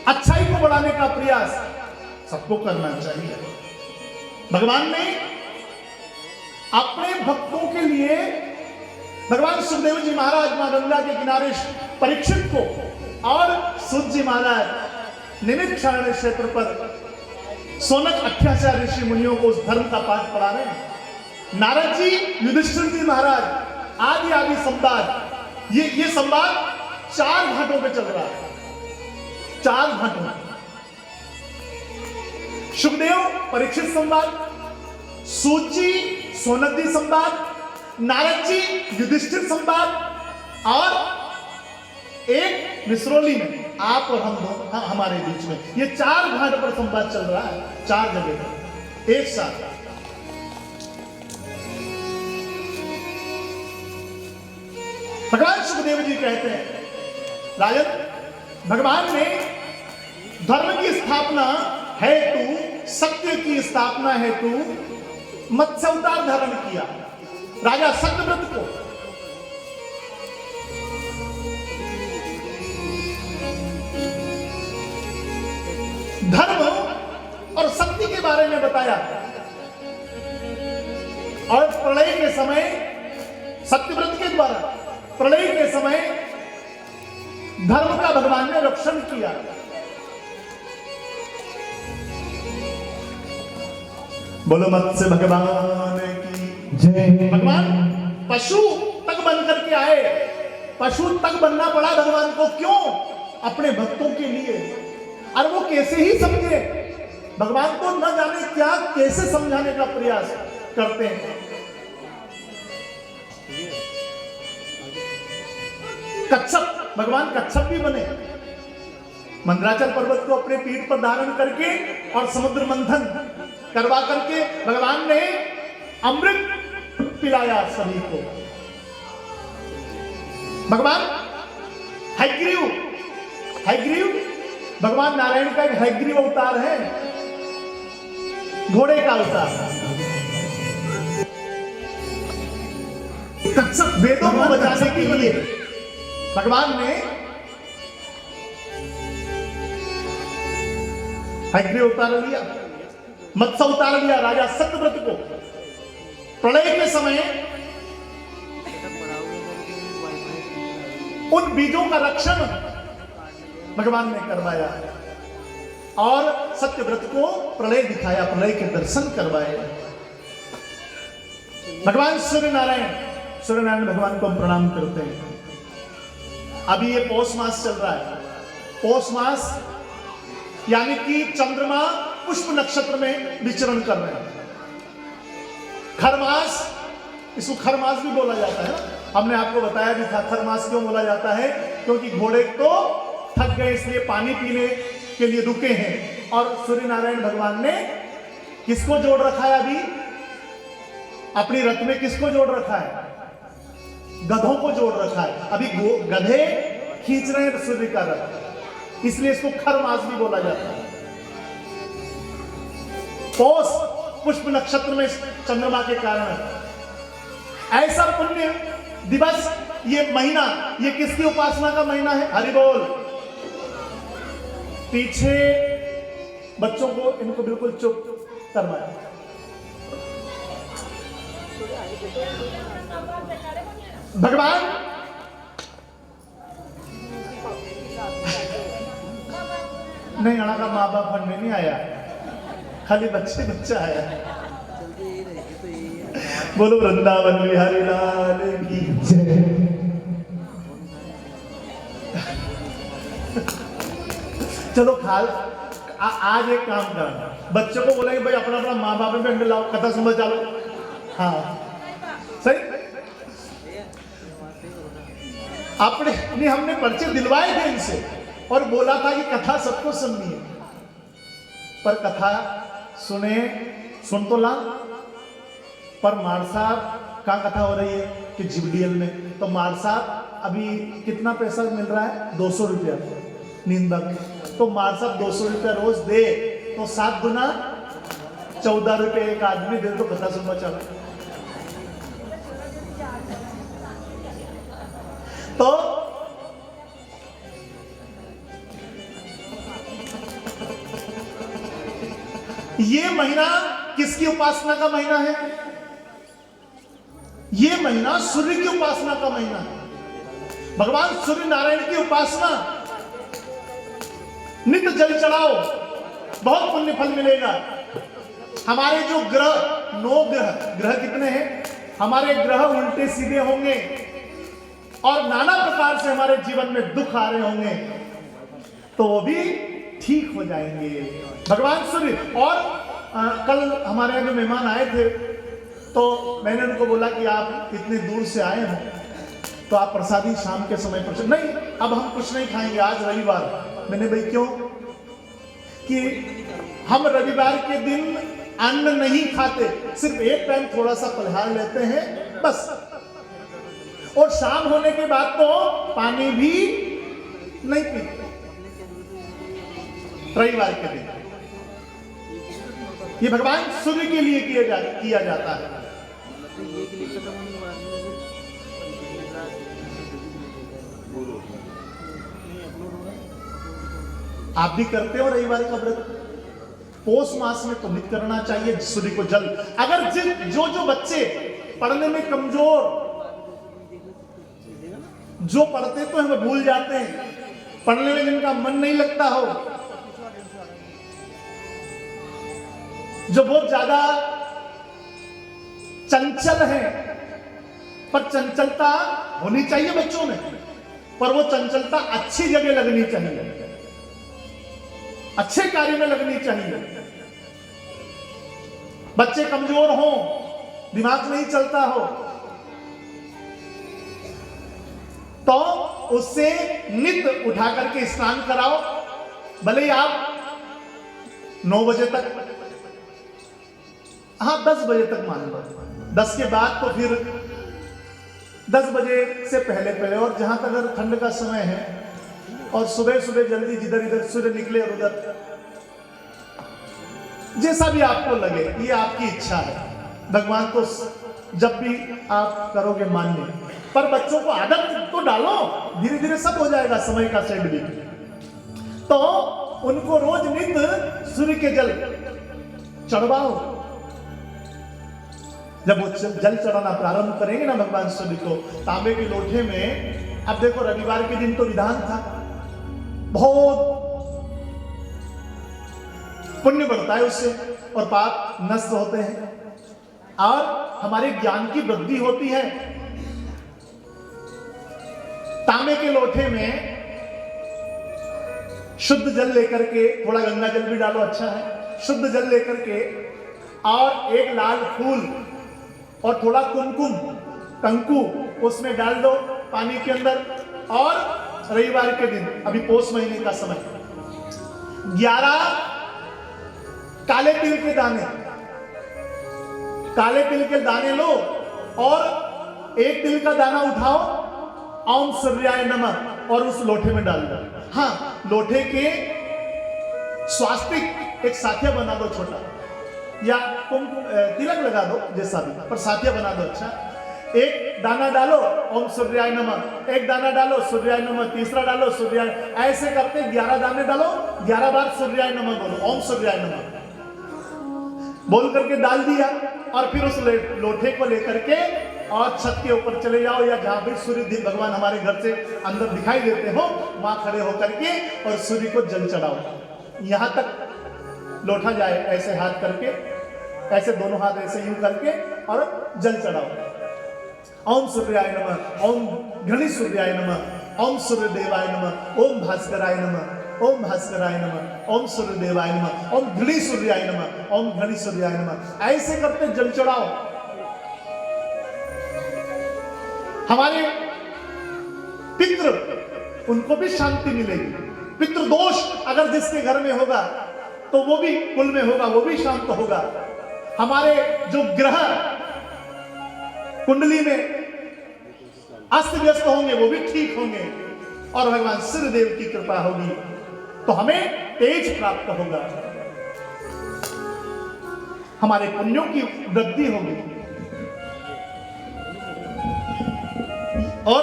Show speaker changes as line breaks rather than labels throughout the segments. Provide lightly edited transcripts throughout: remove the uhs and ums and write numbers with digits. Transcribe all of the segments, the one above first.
अच्छाई को बढ़ाने का प्रयास सबको करना चाहिए। भगवान ने अपने भक्तों के लिए, भगवान सुखदेव जी महाराज मां गंगा के किनारे परीक्षित को और सूत जी महाराज निमिषारण्य क्षेत्र पर सोनक 88 ऋषि मुनियों को उस धर्म का पाठ पढ़ा रहे हैं। नारद जी युधिष्ठिर जी महाराज आदि आदि संवाद, ये संवाद 4 घाटों पे चल रहा है। 4 घाटों, सुखदेव परीक्षित संवाद, सूत जी सोनक जी संवाद, नारद जी युधिष्ठिर संवाद और एक मिसरोली में आप और हम दो हमारे बीच में, ये 4 घाट पर संवाद चल रहा है। 4 जगह पर एक साथ। भगवान सुखदेव जी कहते हैं, राजन भगवान ने धर्म की स्थापना हेतु, सत्य की स्थापना हेतु मत्स्य अवतार धारण किया। राजा सत्यव्रत को धर्म और शक्ति के बारे में बताया और प्रलय के समय सत्यव्रत के द्वारा प्रलय के समय धर्म का भगवान ने रक्षण किया। बोलो मत्स्य भगवान की जय। भगवान पशु तक बन करके आए, पशु तक बनना पड़ा भगवान को, क्यों? अपने भक्तों के लिए। और वो कैसे ही समझे, भगवान को न जाने क्या कैसे समझाने का प्रयास करते हैं। कच्छप, भगवान कच्छप भी बने, मंदराचल पर्वत को अपने पीठ पर धारण करके और समुद्र मंथन करवा करके भगवान ने अमृत पिलाया सभी को। भगवान हयग्रीव भगवान नारायण का एक हयग्रीव अवतार है, घोड़े का अवतार। कच्छप वेदों को बचाने के लिए भगवान ने हयग्रीव अवतार लिया, मत्स्य अवतार लिया राजा सत्यव्रत को। प्रलय के समय उन बीजों का रक्षण भगवान ने करवाया और सत्यव्रत को प्रलय दिखाया, प्रलय के दर्शन करवाए। भगवान सूर्यनारायण भगवान को हम प्रणाम करते हैं। अभी ये पौष मास चल रहा है। पौष मास यानी कि चंद्रमा पुष्प नक्षत्र में विचरण कर रहे हैं। खरमास, इसको खरमास भी बोला जाता है। हमने आपको बताया भी था खरमास क्यों बोला जाता है, क्योंकि घोड़े तो थक गए इसलिए पानी पीने के लिए रुके हैं। और सूर्यनारायण भगवान ने किसको जोड़ रखा है? अभी अपनी रथ में किसको जोड़ रखा है? गधों को जोड़ रखा है। अभी गधे खींच रहे हैं सूर्य का रथ, इसलिए इसको खरमास भी बोला जाता है। पौष पुष्प नक्षत्र में चंद्रमा के कारण ऐसा पुण्य दिवस, ये महीना, ये किसकी उपासना का महीना है? हरि बोल। पीछे बच्चों को इनको बिल्कुल चुप करवाए। भगवान नहीं, आना का माँ बाप बनने नहीं आया, खाली बच्चा आया। बोलो वृंदावन बिहारी लाल की जय। चलो आज एक काम करना, बच्चों को बोलेंगे भाई अपना अपना माँ बाप में लाओ, कथा समझ चालो। हाँ सही, अपने हमने पर्चे दिलवाए थे इनसे और बोला था कि कथा सबको सुननी है, पर कथा सुन तो ला, पर मार साहब कहाँ कथा हो रही है कि जिबडीएल में, तो मार साहब अभी कितना पैसा मिल रहा है? 200 रुपया नींदक। तो मार साहब 200 रुपया रोज दे तो 7 गुना 14 रुपये एक आदमी दे तो कथा सुनना चला। तो ये महीना किसकी उपासना का महीना है? ये महीना सूर्य की उपासना का महीना है। भगवान सूर्य नारायण की उपासना, नित्य जल चढ़ाओ, बहुत पुण्य फल मिलेगा। हमारे जो ग्रह, 9 ग्रह कितने हैं? हमारे ग्रह उल्टे सीधे होंगे और नाना प्रकार से हमारे जीवन में दुख आ रहे होंगे, तो वो भी ठीक हो जाएंगे। भगवान सूर्य। और कल हमारे यहाँ जो मेहमान आए थे, तो मैंने उनको बोला कि आप इतने दूर से आए हो तो आप प्रसादी शाम के समय पर। नहीं, अब हम कुछ नहीं खाएंगे, आज रविवार। मैंने भाई क्यों? कि हम रविवार के दिन अन्न नहीं खाते, सिर्फ एक टाइम थोड़ा सा पलहार लेते हैं बस, और शाम होने के बाद तो पानी भी नहीं पीते रविवार के दिन। ये भगवान सूर्य के लिए किया जाता है। आप भी करते हो रविवार का व्रत? पौष मास में तो नित्य करना चाहिए। सूर्य को जल, अगर जो बच्चे पढ़ने में कमजोर, जो पढ़ते तो हमें भूल जाते हैं, पढ़ने में जिनका मन नहीं लगता हो, जो बहुत ज्यादा चंचल है, पर चंचलता होनी चाहिए बच्चों में, पर वो चंचलता अच्छी जगह लगनी चाहिए, अच्छे कार्य में लगनी चाहिए। बच्चे कमजोर हो, दिमाग नहीं चलता हो, तो उससे नित्य उठा करके स्नान कराओ। भले ही आप 9 बजे तक, हाँ 10 बजे तक मान लो, 10 के बाद तो फिर 10 बजे से पहले, और जहां तक अगर ठंड का समय है और सुबह सुबह जल्दी जिधर इधर सूर्य निकले और उधर, जैसा भी आपको लगे, ये आपकी इच्छा है। भगवान तो जब भी आप करोगे मान्य, पर बच्चों को आदत तो डालो, धीरे धीरे सब हो जाएगा समय का सेट भी। तो उनको रोज नित्य सूर्य के जल चढ़वाओ। जब वो जल चढ़ाना प्रारंभ करेंगे ना भगवान सूर्य को, तांबे के लोटे में, अब देखो रविवार के दिन तो विधान था, बहुत पुण्य बढ़ता है उससे और पाप नष्ट होते हैं और हमारे ज्ञान की वृद्धि होती है। तांबे के लोटे में शुद्ध जल लेकर के, थोड़ा गंगा जल भी डालो अच्छा है, शुद्ध जल लेकर के और एक लाल फूल और थोड़ा कुमकुम कंकु उसमें डाल दो पानी के अंदर। और रविवार के दिन, अभी पौष महीने का समय, 11 काले तिल के दाने, काले तिल के दाने लो और एक तिल का दाना उठाओ, ओम सूर्याय नमः, और उस लोटे में डाल दो। हाँ, लोटे के स्वास्तिक एक साथिया बना दो छोटा, या तिलक लगा दो जैसा भी, पर साथिया बना दो अच्छा। एक दाना डालो ओम सूर्याय नमः, एक दाना डालो सूर्याय नमः, तीसरा डालो सूर्याय, ऐसे करते 11 दाने डालो, 11 बार सूर्याय नमः बोलो, ओम सूर्याय नमः बोल करके डाल दिया। और फिर उस लोटे को लेकर के और छत के ऊपर चले जाओ, या जहां भी सूर्य भगवान हमारे घर से अंदर दिखाई देते हो, वहां खड़े होकर के और सूर्य को जल चढ़ाओ। यहां तक लोटा जाए, ऐसे हाथ करके, ऐसे दोनों हाथ ऐसे यूं करके और जल चढ़ाओ। ओम सूर्याय नमः, ओम घृणी सूर्याय नमः, ओम सूर्य देवाय नमः, ओम भास्कराय नमः, ओम भास्कराय नमः, ओम सूर्य देवाय नमः, ओम घृणी सूर्याय नमः, ओम घृणी सूर्याय नमः, ऐसे करते जल चढ़ाओ। हमारे पितृ, उनको भी शांति मिलेगी। पितृ दोष अगर जिसके घर में होगा तो वो भी कुल में होगा, वो भी शांत होगा। हमारे जो ग्रह कुंडली में अस्त व्यस्त होंगे वो भी ठीक होंगे, और भगवान सूर्यदेव की कृपा होगी तो हमें तेज प्राप्त होगा, हमारे पुण्यों की वृद्धि होगी। और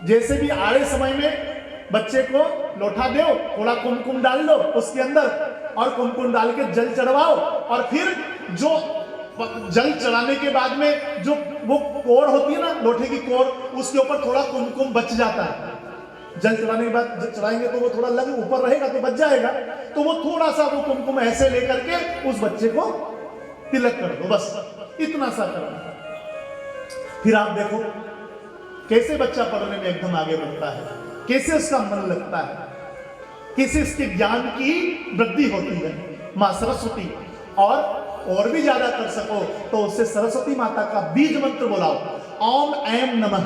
जैसे भी आड़े समय में बच्चे को लोटा दो, थोड़ा कुमकुम डाल लो उसके अंदर और कुमकुम डाल के जल चढ़वाओ, और फिर जो जल चढ़ाने के बाद में जो वो कोर होती है ना, लोटे की कोर, उसके ऊपर थोड़ा कुमकुम बच जाता है। जल चढ़ाने के बाद जब चढ़ाएंगे तो वो थोड़ा लगे ऊपर रहेगा तो बच जाएगा, तो वो थोड़ा सा वो कुमकुम ऐसे लेकर के उस बच्चे को तिलक कर दो, बस इतना सा करना। फिर आप देखो कैसे बच्चा पढ़ने में एकदम आगे बढ़ता है, कैसे उसका मन लगता है, कैसे इसके ज्ञान की वृद्धि होती है। माँ सरस्वती, और भी ज्यादा कर सको तो उससे सरस्वती माता का बीज मंत्र बोलाओ, ओम ऐम नमः।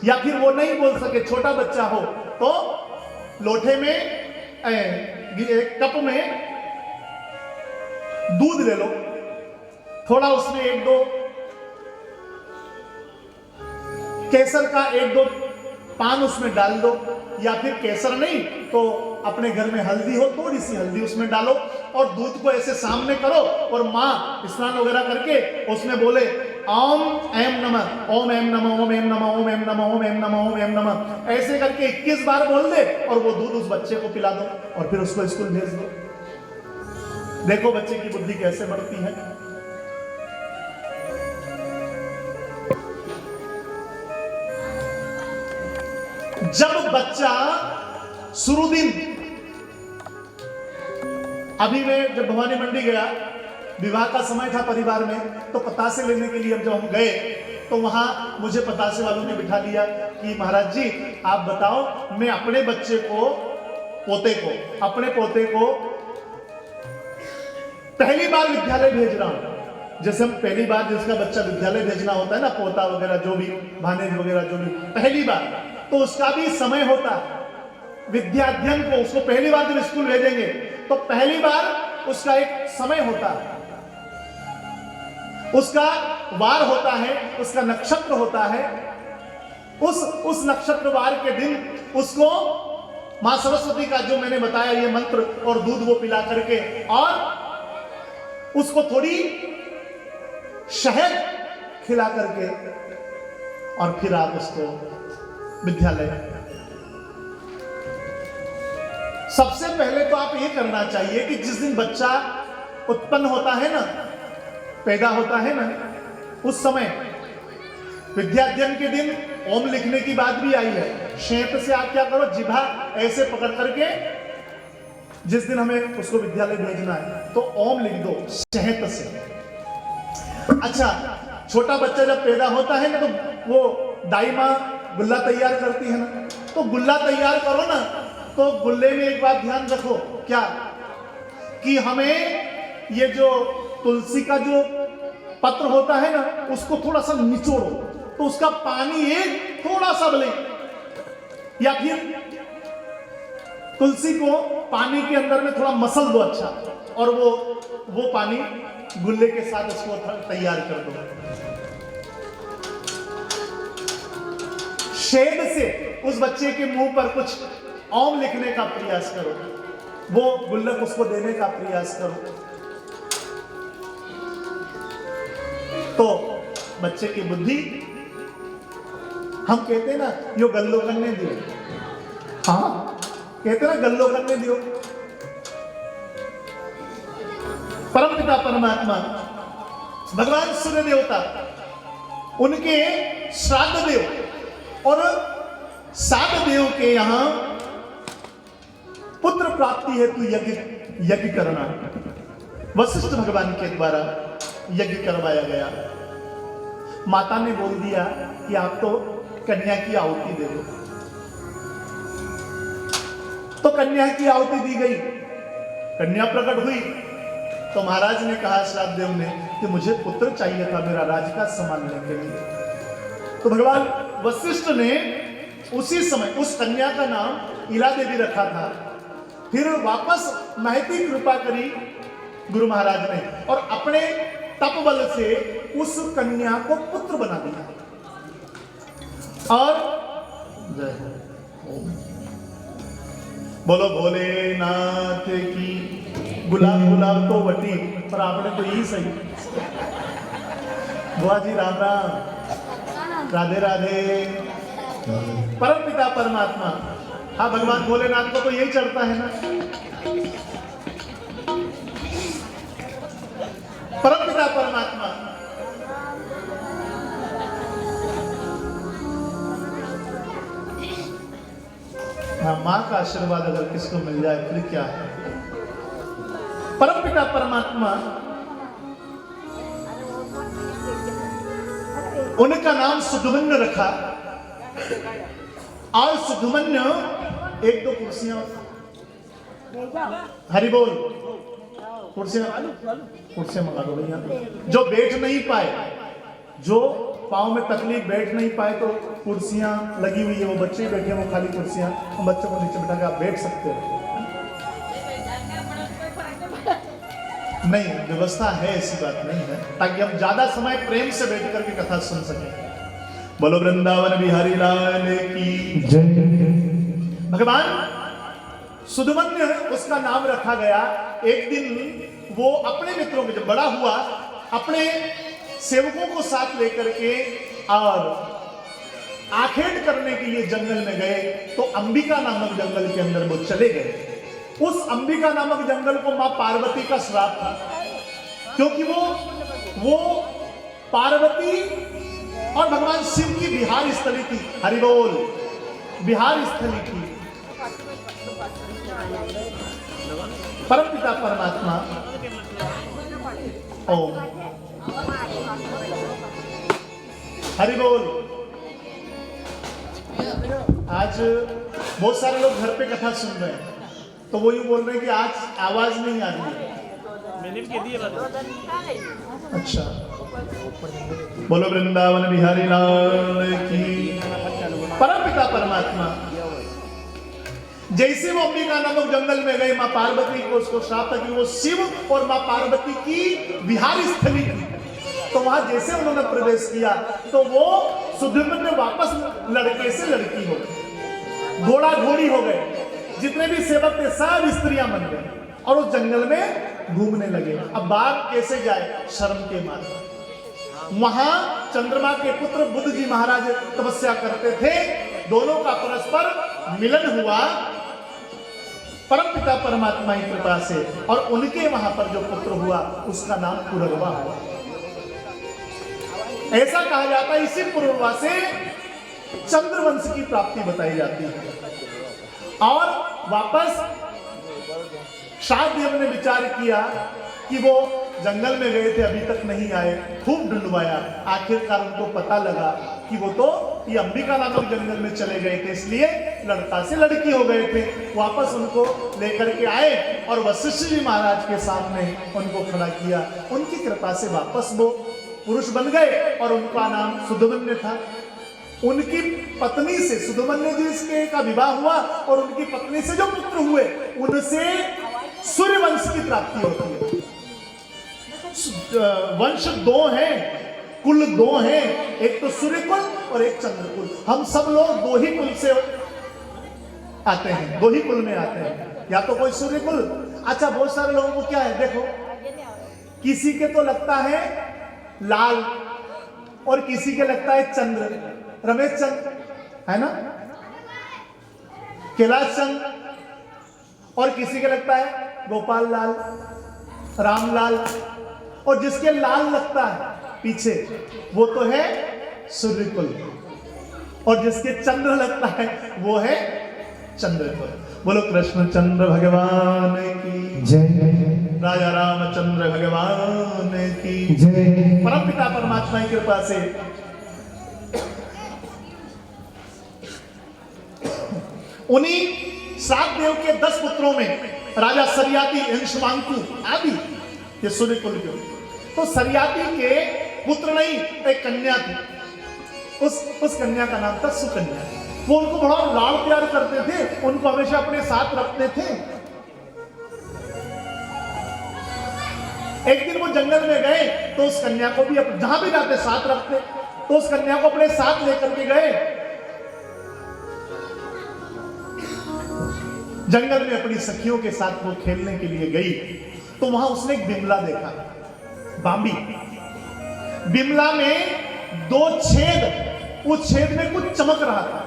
या फिर वो नहीं बोल सके, छोटा बच्चा हो तो लोटे में एक कप में दूध ले लो, थोड़ा उसमें 1-2 केसर का 1-2 पान उसमें डाल दो, या फिर केसर नहीं तो अपने घर में हल्दी हो, थोड़ी सी हल्दी उसमें डालो और दूध को ऐसे सामने करो और माँ स्नान वगैरह करके उसमें बोले ओम ऐम नमः, ओम ऐम नमः, ओम ऐम नमः, ओम ऐम नमः, ओम ऐम नमः, ओम ऐम नमः, ऐसे करके 21 बार बोल दे और वो दूध उस बच्चे को पिला दो और फिर उसको स्कूल भेज दो। देखो बच्चे की बुद्धि कैसे बढ़ती है। जब बच्चा शुरू दिन, अभी मैं जब भवानी मंडी गया, विवाह का समय था परिवार में, तो पतासे लेने के लिए जब हम गए तो वहां मुझे पतासे वालों ने बिठा लिया कि महाराज जी आप बताओ, मैं अपने बच्चे को, अपने पोते को पहली बार विद्यालय भेज रहा हूं। जैसे हम पहली बार जिसका बच्चा विद्यालय भेजना होता है ना, पोता वगैरह जो भी, भानेज वगैरह जो भी पहली बार, तो उसका भी समय होता है विद्या अध्ययन को। उसको पहली बार जब स्कूल भेजेंगे तो पहली बार उसका एक समय होता है, उसका वार होता है, उसका नक्षत्र होता है। उस नक्षत्र वार के दिन उसको मां सरस्वती का जो मैंने बताया ये मंत्र और दूध वो पिला करके, और उसको थोड़ी शहद खिला करके, और फिर आप उसको विद्यालय। सबसे पहले तो आप ये करना चाहिए कि जिस दिन बच्चा उत्पन्न होता है ना, पैदा होता है ना, उस समय विद्याध्ययन के दिन ओम लिखने की बात भी आई है। शेप से आप क्या करो, जिभा ऐसे पकड़ करके, जिस दिन हमें उसको विद्यालय भेजना है तो ओम लिख दो शहद से। अच्छा, छोटा बच्चा जब पैदा होता है ना तो वो दाई माँ गुल्ला तैयार करती है ना, तो गुल्ला तैयार करो ना, तो गुल्ले में एक बात ध्यान रखो, क्या कि हमें ये जो तुलसी का जो पत्र होता है ना, उसको थोड़ा सा निचोड़ो तो उसका पानी एक थोड़ा सा बले, या फिर तुलसी को पानी के अंदर में थोड़ा मसल दो अच्छा, और वो पानी गुल्ले के साथ उसको तैयार कर दो। शेड से उस बच्चे के मुंह पर कुछ ओम लिखने का प्रयास करो, वो गुल्लक उसको देने का प्रयास करो, तो बच्चे की बुद्धि, हम कहते हैं ना यो गल्लो करने दियो, हाँ कहते ना गल्लो करने दियो। परमपिता परमात्मा भगवान सूर्य देवता, उनके श्राद्ध देव, और सात देव के यहां पुत्र प्राप्ति हेतु यज्ञ करना वशिष्ठ भगवान के द्वारा यज्ञ करवाया गया। माता ने बोल दिया कि आप तो कन्या की आहुति दे दो, तो कन्या की आहुति दी गई, कन्या प्रकट हुई, तो महाराज ने कहा श्राद्धदेव ने कि मुझे पुत्र चाहिए था मेरा राजकाज संभालने के लिए। तो भगवान वशिष्ठ ने उसी समय उस कन्या का नाम इला देवी रखा था। फिर वापस महती कृपा करी गुरु महाराज ने, और अपने तप बल से उस कन्या को पुत्र बना दिया। और जय बोलो भोलेनाथ की। गुलाब गुलाब तो वटी, पर आपने तो यही सही। बुआ जी राम राम, राधे राधे। परम पिता परमात्मा हाँ, भगवान भोलेनाथ को तो यही चढ़ता है ना। परमपिता परमात्मा हाँ, मां का आशीर्वाद अगर किसको मिल जाए फिर क्या है। परमपिता परमात्मा, उनका नाम सुधमन्य रखा। और सुधमन्य, एक दो कुर्सियां, हरि बोल, कुर्सियां मंगा दो भैया। जो बैठ नहीं पाए, जो पाँव में तकलीफ, बैठ नहीं पाए, तो कुर्सियां लगी हुई है, वो बच्चे बैठे हैं, वो खाली कुर्सियां, उन बच्चों को नीचे बिठा के आप बैठ सकते हो। नहीं, व्यवस्था है, ऐसी बात नहीं है, ताकि हम ज्यादा समय प्रेम से बैठ करके कथा सुन सकें। बोलो वृंदावन बिहारी लाल की जय। भगवान सुधमन्य उसका नाम रखा गया। एक दिन वो अपने मित्रों के, जब बड़ा हुआ, अपने सेवकों को साथ लेकर के और आखेट करने के लिए जंगल में गए। तो अंबिका नामक जंगल के अंदर वो चले गए। उस अंबिका नामक जंगल को मां पार्वती का श्राप था, क्योंकि वो पार्वती और भगवान शिव की विहार स्थली थी। हरि बोल, विहार स्थली थी। परमपिता परमात्मा ओम हरि बोल। आज बहुत सारे लोग घर पे कथा सुन रहे हैं, तो वो यूं बोल रहे हैं कि आज आवाज नहीं आ रही है। अच्छा, बोलो वृंदावन बिहारी लाल की। परमपिता परमात्मा जैसे वो अंबिका नामक जंगल में गए, मां पार्वती को उसको श्राप था कि वो शिव और मां पार्वती की विहार स्थली थी। तो वहां जैसे उन्होंने प्रवेश किया, तो वो सुधमन्य वापस लड़के से लड़की हो गई, घोड़ा घोड़ी हो गए। जितने भी सेवक थे सब स्त्रियां बन गए और उस जंगल में घूमने लगे। अब बाघ कैसे जाए, शर्म के मारे। वहां चंद्रमा के पुत्र बुद्ध जी महाराज तपस्या करते थे। दोनों का परस्पर मिलन हुआ परमपिता परमात्मा की कृपा से, और उनके वहां पर जो पुत्र हुआ उसका नाम पुररवा हुआ। ऐसा कहा जाता है, इसी पुररवा से चंद्रवंश की प्राप्ति बताई जाती है। और वापस शाहदेव ने विचार किया कि वो जंगल में गए थे, अभी तक नहीं आए, खूब ढूंढवाया। आखिरकार उनको पता लगा कि वो तो ये अंबिका नामक जंगल में चले गए थे, इसलिए लड़का से लड़की हो गए थे। वापस उनको लेकर के आए और वशिष्ठ जी महाराज के सामने उनको खड़ा किया। उनकी कृपा से वापस वो पुरुष बन गए और उनका नाम सुधमन्य था। उनकी पत्नी से, सुधमन्य जी का विवाह हुआ और उनकी पत्नी से जो पुत्र हुए, उनसे सूर्यवंश की प्राप्ति होती है। वंश दो हैं, कुल दो हैं, एक तो सूर्य कुल और एक चंद्र कुल। हम सब लोग दो ही कुल से आते हैं, दो ही कुल में आते हैं, या तो कोई सूर्य कुल। अच्छा, बहुत सारे लोगों को क्या है, देखो, किसी के तो लगता है लाल और किसी के लगता है चंद्र, रमेश चंद्र है ना, कैलाश चंद्र, और किसी के लगता है गोपाल लाल, रामलाल, और जिसके लाल लगता है पीछे वो तो है सूर्यकुल, और जिसके चंद्र लगता है वो है चंद्रकुल। बोलो कृष्ण चंद्र भगवान की जय, राजा रामचंद्र भगवान की जय। परमपिता परमात्मा की कृपा से उन्हीं सात देव के 10 पुत्रों में राजा सरियाती, अंशुमांकु आदि ये सूर्यकुल के, तो सरियाती के पुत्र नहीं, एक कन्या थी। उस कन्या का नाम था सुकन्या। वो उनको बड़ा लाड़ प्यार करते थे, उनको हमेशा अपने साथ रखते थे। एक दिन वो जंगल में गए तो उस कन्या को भी जहां भी जाते साथ रखते, तो उस कन्या को अपने साथ लेकर के गए। जंगल में अपनी सखियों के साथ वो खेलने के लिए गई, तो वहां उसने एक बिमला देखा, बांबी। बिमला में 2 छेद, उस छेद में कुछ चमक रहा था।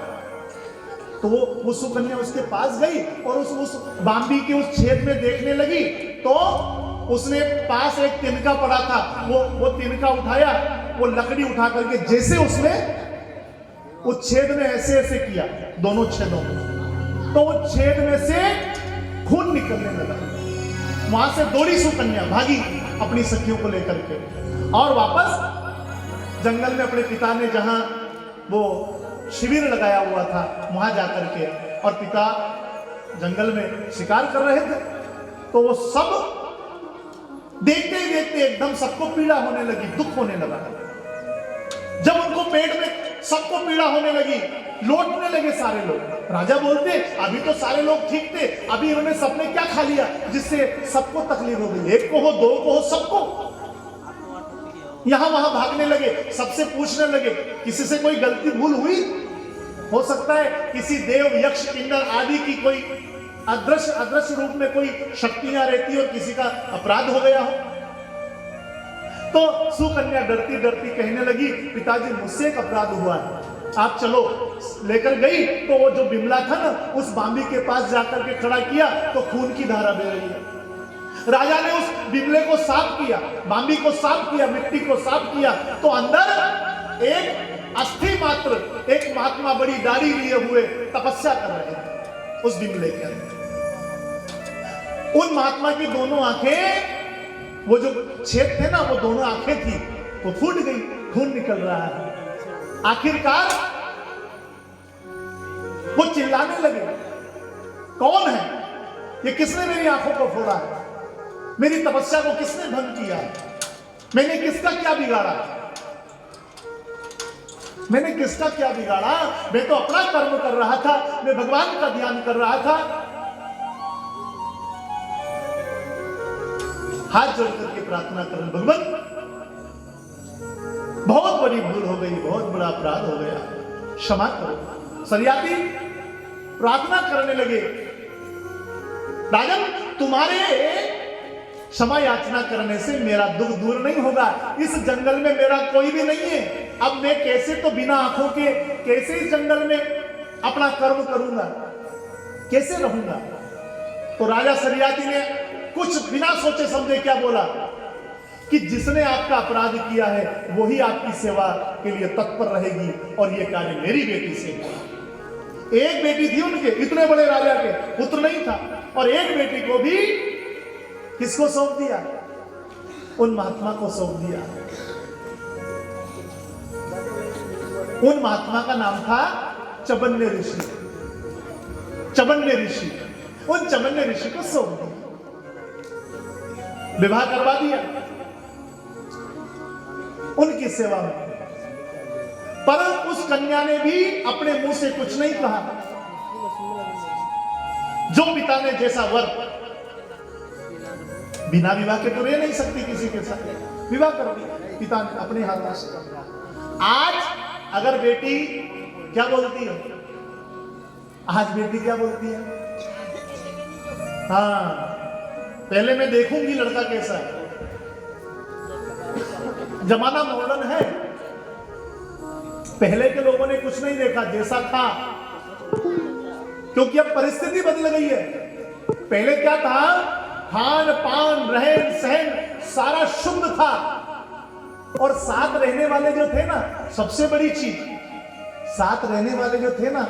तो वो सुकन्या उसके पास गई और उस बाम्बी के उस छेद में देखने लगी, तो उसने पास एक तिनका पड़ा था, वो तिनका उठाया, वो लकड़ी उठा करके जैसे उसने उस छेद में ऐसे ऐसे किया, दोनों छेदों में, तो वो छेद में से खून निकलने लगा। वहां से दौड़ी सुकन्या, भागी अपनी सखियों को लेकर के, और वापस जंगल में अपने पिता ने जहां वो शिविर लगाया हुआ था वहां जाकर के, और पिता जंगल में शिकार कर रहे थे, तो वो सब देखते ही देखते एकदम सबको पीड़ा होने लगी, दुख होने लगा। जब उनको पेट में सबको पीड़ा होने लगी, लौटने लगे सारे लोग। राजा बोलते अभी तो सारे लोग ठीक थे, अभी इन्होंने सबने क्या खा लिया जिससे सबको तकलीफ हो गई, एक को हो, दो को हो, सबको। यहां वहां भागने लगे, सबसे पूछने लगे किसी से कोई गलती भूल हुई, हो सकता है किसी देव यक्ष किन्नर आदि की कोई अदृश्य रूप में कोई शक्तियां रहती और किसी का अपराध हो गया हो। तो सुकन्या डरती डरती कहने लगी पिताजी मुझसे एक अपराध हुआ है, आप चलो। लेकर गई तो वो जो बिमला था ना, उस बाम्बी के पास जाकर के खड़ा किया तो खून की धारा बह रही है। राजा ने उस बिमले को साफ किया, बाम्बी को साफ किया, मिट्टी को साफ किया, तो अंदर एक अस्थि मात्र एक महात्मा बड़ी दाढ़ी लिए हुए तपस्या कर रहे थे उस बिमले के अंदर। उन महात्मा की दोनों आंखें, वो जो छेद थे ना, वो दोनों आंखें थी, वो फूट गई, खून निकल रहा है। आखिरकार वो चिल्लाने लगे, कौन है ये, किसने मेरी आंखों को फोड़ा है, मेरी तपस्या को किसने भंग किया है, मैंने किसका क्या बिगाड़ा, मैंने किसका क्या बिगाड़ा, मैं तो अपना कर्म कर रहा था, मैं भगवान का ध्यान कर रहा था। हाथ जोड़ करके प्रार्थना करें, भगवान बहुत बड़ी भूल हो गई, बहुत बड़ा अपराध हो गया, क्षमा करो। सरियाती प्रार्थना करने लगे, राजन तुम्हारे क्षमा याचना करने से मेरा दुख दूर नहीं होगा, इस जंगल में मेरा कोई भी नहीं है, अब मैं कैसे तो बिना आंखों के कैसे इस जंगल में अपना कर्म करूंगा, कैसे रहूंगा। तो राजा सरियाती ने कुछ बिना सोचे समझे क्या बोला कि जिसने आपका अपराध किया है वही आपकी सेवा के लिए तत्पर रहेगी, और ये कार्य मेरी बेटी से हुआ। एक बेटी थी उनके, इतने बड़े राजा के पुत्र नहीं था, और एक बेटी को भी किसको सौंप दिया, उन महात्मा को सौंप दिया। उन महात्मा का नाम था चबन्य ऋषि। चबन्य ऋषि, उन चबन्य ऋषि को सौंप दिया, विवाह करवा दिया उनकी सेवा में। पर उस कन्या ने भी अपने मुंह से कुछ नहीं कहा, जो पिता ने जैसा वर, बिना विवाह के तो रह नहीं सकती किसी के साथ, विवाह कर दिया पिता ने अपने हाथों से। आज अगर बेटी क्या बोलती है, आज बेटी क्या बोलती है, हाँ पहले मैं देखूंगी लड़का कैसा है। जमाना मॉडर्न है, पहले के लोगों ने कुछ नहीं देखा, जैसा था, क्योंकि अब परिस्थिति बदल गई है। पहले क्या था, खान पान रहन सहन सारा शुद्ध था, और साथ रहने वाले जो थे ना, सबसे बड़ी चीज, साथ रहने वाले जो थे ना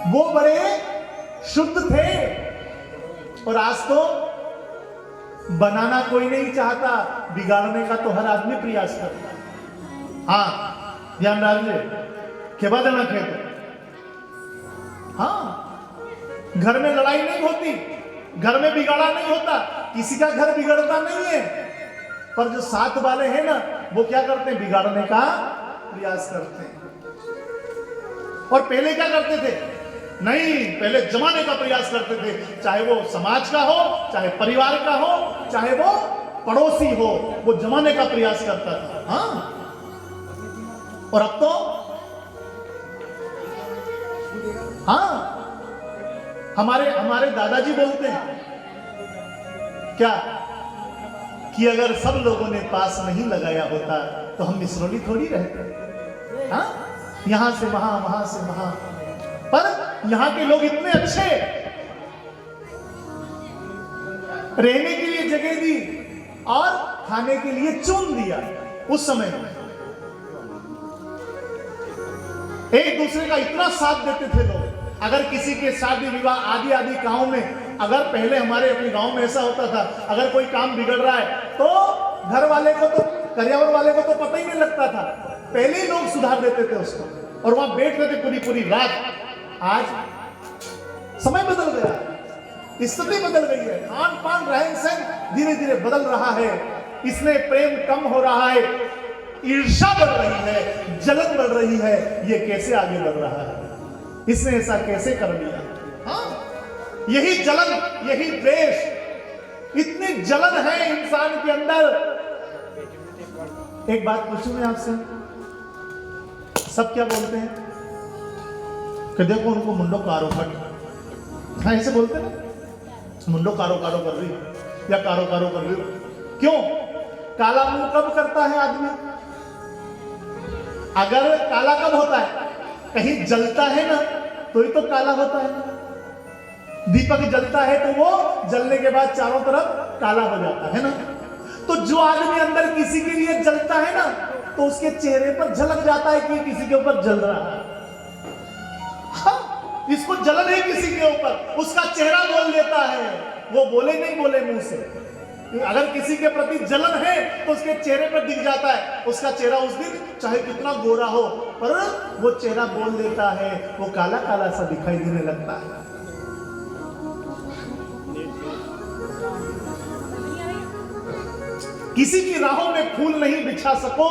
वो बड़े शुद्ध थे। और आज तो बनाना कोई नहीं चाहता, बिगाड़ने का तो हर आदमी प्रयास करता है। हाँ ध्यान डालिए, खेबा देना खेत, हाँ घर में लड़ाई नहीं होती, घर में बिगाड़ा नहीं होता, किसी का घर बिगड़ता नहीं है, पर जो साथ वाले हैं ना वो क्या करते हैं, बिगाड़ने का प्रयास करते हैं। और पहले क्या करते थे, नहीं पहले जमाने का प्रयास करते थे, चाहे वो समाज का हो, चाहे परिवार का हो, चाहे वो पड़ोसी हो, वो जमाने का प्रयास करता था। हाँ, और अब तो हाँ हमारे दादाजी बोलते हैं क्या कि अगर सब लोगों ने पास नहीं लगाया होता तो हम मिसरौली थोड़ी रहते। हाँ, यहां से वहां, वहां से वहां, यहाँ के लोग इतने अच्छे, रहने के लिए जगह दी और खाने के लिए चून दिया। उस समय एक दूसरे का इतना साथ देते थे लोग। अगर किसी के शादी विवाह आदि आदि गांव में, अगर पहले हमारे अपने गांव में ऐसा होता था, अगर कोई काम बिगड़ रहा है तो घर वाले को तो, कर्यावर वाले को तो पता ही नहीं लगता था, पहले ही लोग सुधार देते थे उसको और वहां बैठते थे पूरी पूरी रात। आज समय बदल गया, स्थिति बदल गई है, खान पान रहन सहन धीरे धीरे बदल रहा है, इसमें प्रेम कम हो रहा है, ईर्ष्या बढ़ रही है, जलन बढ़ रही है। ये कैसे आगे बढ़ रहा है? इसने ऐसा कैसे कर दिया? हाँ, यही जलन, यही द्वेष, इतनी जलन है इंसान के अंदर। एक बात पूछूं मैं आपसे, सब क्या बोलते हैं कि देखो उनको मुंडो कारो कट, हाँ ऐसे बोलते हैं, मुंडो कारो कारो कर रही हो या कारो कारो कर रही हो। क्यों? काला मुंह कब करता है आदमी? अगर काला कब होता है? कहीं जलता है ना तो ही तो काला होता है। दीपक जलता है तो वो जलने के बाद चारों तरफ काला हो जाता है ना। तो जो आदमी अंदर किसी के लिए जलता है ना तो उसके चेहरे पर झलक जाता है कि किसी के ऊपर जल रहा है। हाँ, इसको जलन है किसी के ऊपर, उसका चेहरा बोल देता है, वो बोले नहीं बोले मुंह से। अगर किसी के प्रति जलन है तो उसके चेहरे पर दिख जाता है, उसका चेहरा उस दिन चाहे कितना गोरा हो पर वो चेहरा बोल देता है, वो काला काला सा दिखाई देने लगता है। किसी की राहों में फूल नहीं बिछा सको,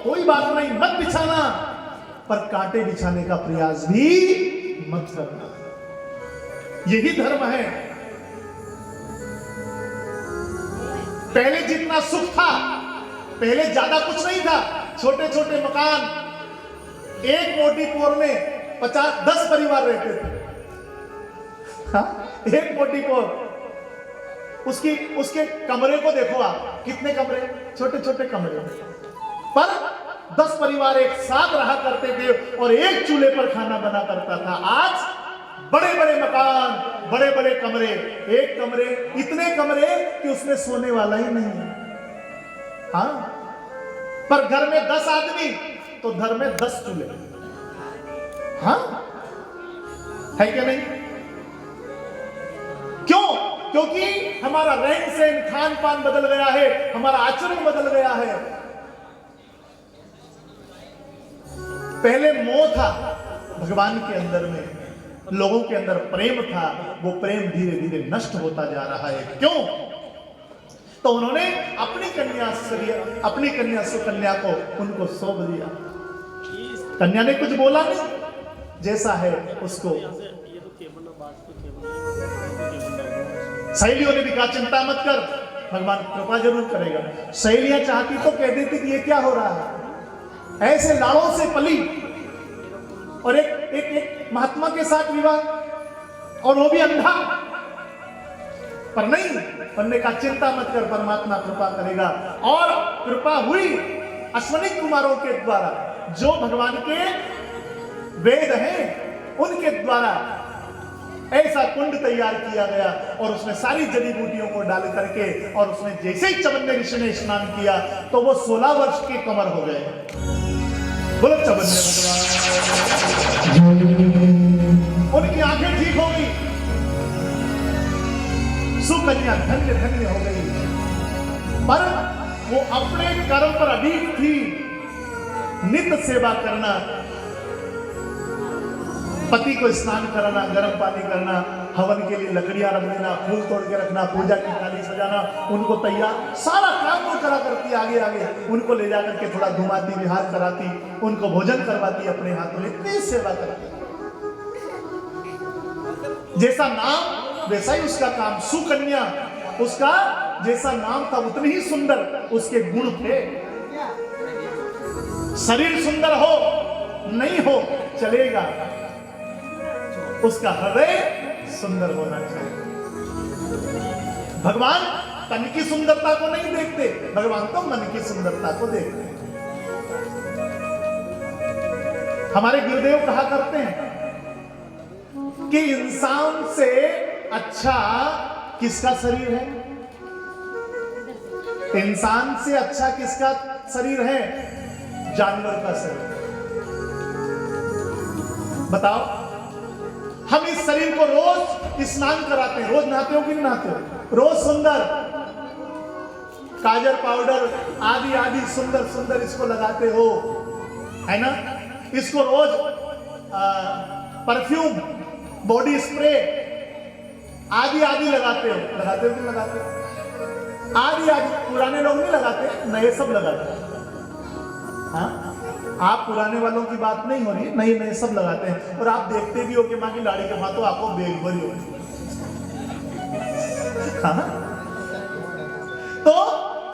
कोई बात नहीं, मत बिछाना, पर कांटे बिछाने का प्रयास भी मत करना। यही धर्म है। पहले जितना सुख था, पहले ज्यादा कुछ नहीं था, छोटे छोटे मकान, एक मोटी कोर में 50-10 परिवार रहते थे। हाँ? एक मोटी कोर, उसके कमरे को देखो आप, कितने कमरे, छोटे छोटे कमरे, पर 10 परिवार एक साथ रहा करते थे और एक चूल्हे पर खाना बना करता था। आज बड़े बड़े मकान, बड़े बड़े कमरे, एक कमरे, इतने कमरे कि उसमें सोने वाला ही नहीं है। हाँ, पर घर में 10 आदमी तो घर में 10 चूल्हे। हाँ, है क्या नहीं? क्यों? क्योंकि हमारा रहन सहन, खान पान बदल गया है, हमारा आचरण बदल गया है। पहले मोह था भगवान के अंदर में, लोगों के अंदर प्रेम था, वो प्रेम धीरे धीरे नष्ट होता जा रहा है। क्यों? तो उन्होंने अपनी कन्या सुकन्या को उनको सौंप दिया। कन्या ने कुछ बोला नहीं, जैसा है उसको। सहेलियों ने भी कहा चिंता मत कर, भगवान कृपा जरूर करेगा। सहेलियां चाहती तो कह देती कि ये क्या हो रहा है, ऐसे लाड़ों से पली और एक महात्मा के साथ विवाह, और वो भी अंधा। पर नहीं, उन्होंने कहा चिंता मत कर, परमात्मा कृपा करेगा। और कृपा हुई अश्विनी कुमारों के द्वारा, जो भगवान के वेद हैं उनके द्वारा ऐसा कुंड तैयार किया गया और उसमें सारी जड़ी बूटियों को डाल करके, और उसने जैसे ही चवन्ने ऋषि ने स्नान किया तो वो 16 वर्ष के कमर हो गए। बोलो चवन्ने भगवान, उनकी आंखें ठीक हो गई, सुकन्या धन्य धन्य हो गई। पर वो अपने कर्म पर अडीट थी, नित्य सेवा करना, पति को स्नान कराना, गर्म पानी करना, हवन के लिए लकड़ियां रख देना, फूल तोड़ के रखना, पूजा की थाली सजाना, उनको तैयार, सारा काम वो करा करती, आगे आगे उनको ले जाकर के थोड़ा घुमाती, विहार कराती, उनको भोजन करवाती अपने हाथों में, इतनी सेवा करती। जैसा नाम वैसा ही उसका काम, सुकन्या, उसका जैसा नाम था उतनी ही सुंदर उसके गुण थे। शरीर सुंदर हो नहीं हो चलेगा, उसका हृदय सुंदर होना चाहिए। भगवान तन की सुंदरता को नहीं देखते, भगवान तो मन की सुंदरता को देखते हैं। हमारे गुरुदेव कहा करते हैं कि इंसान से अच्छा किसका शरीर है? इंसान से अच्छा किसका शरीर है? जानवर का शरीर। बताओ, हम इस शरीर को रोज स्नान कराते हैं, रोज नहाते हो कि नहीं नहाते हो? रोज सुंदर काजल पाउडर आदि आदि सुंदर सुंदर इसको लगाते हो, है ना? इसको रोज परफ्यूम, बॉडी स्प्रे आदि आदि लगाते हो कि नहीं लगाते हो? आदि आदि। पुराने लोग नहीं लगाते, नए सब लगाते हैं। हाँ, आप पुराने वालों की बात नहीं हो रही, नए नए सब लगाते हैं। और आप देखते भी हो कि माँ की लाड़ी के बातों आपको बेग भरी हो। हाँ? तो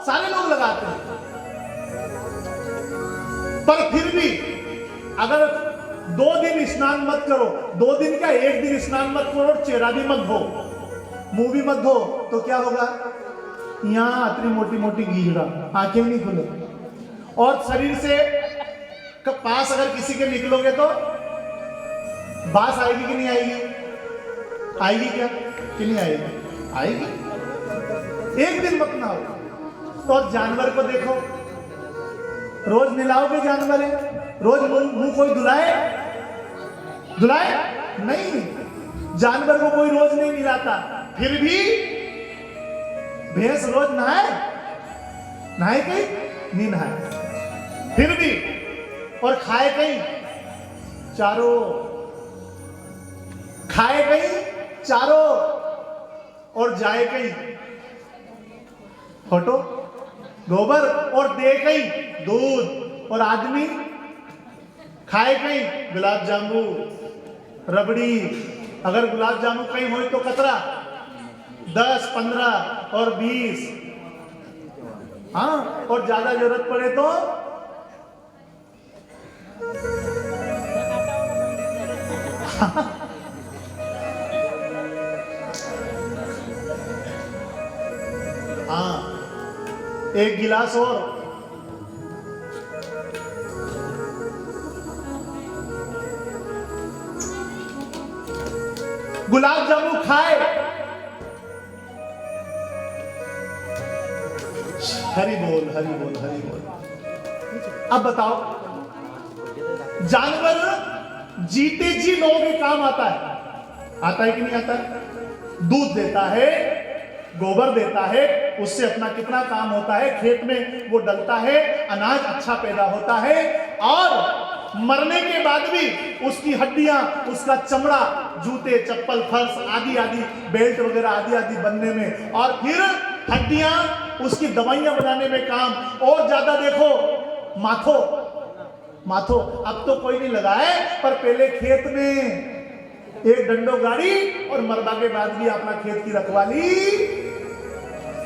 सारे लोग लगाते हैं, पर फिर भी अगर 2 दिन स्नान मत करो, 2 दिन क्या 1 दिन स्नान मत करो, चेहरा भी मत धो, मुंह भी मत धो, तो क्या होगा? यहाँ इतनी मोटी मोटी गीजड़ा, आंखें नहीं खुले, और शरीर से पास अगर किसी के निकलोगे तो बास आएगी कि नहीं आएगी? आएगी क्या कि नहीं आएगी? आएगी। 1 दिन मत नहाओ। तो जानवर को देखो, रोज नहलाओगे जानवर है? रोज मुंह कोई धुलाए नहीं, जानवर को कोई रोज नहीं नहलाता। फिर भी भैंस रोज नहाए कहीं नहीं नहाए, फिर भी। और खाए कहीं चारों, खाए कहीं चारों, और जाए कहीं फोटो गोबर, और दे कहीं दूध। और आदमी खाए कहीं गुलाब जामुन, रबड़ी। अगर गुलाब जामुन कहीं हो तो कतरा 10, 15 और 20। हाँ, और ज्यादा जरूरत पड़े तो हाँ, 1 गिलास और। गुलाब जामुन खाए, हरि बोल हरि बोल हरि बोल। अब बताओ, जानवर जीते जी लोगों के काम आता है कि नहीं आता है? दूध देता है, गोबर देता है, उससे अपना कितना काम होता है। खेत में वो डलता है, अनाज अच्छा पैदा होता है, और मरने के बाद भी उसकी हड्डियां, उसका चमड़ा, जूते, चप्पल, फर्श आदि आदि, बेल्ट वगैरह आदि आदि बनने में, और फिर हड्डियां उसकी दवाइयां बनाने में काम। और ज्यादा देखो, माथो अब तो कोई नहीं लगाए, पर पहले खेत में एक डंडो गाड़ी और मरबा के बाद भी अपना खेत की रखवाली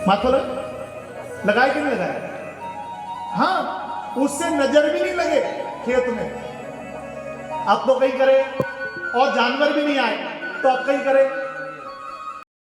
माथो लगाए कि नहीं लगाए? हाँ, उससे नजर भी नहीं लगे खेत में। अब तो कहीं करे, और जानवर भी नहीं आए तो अब कहीं करे।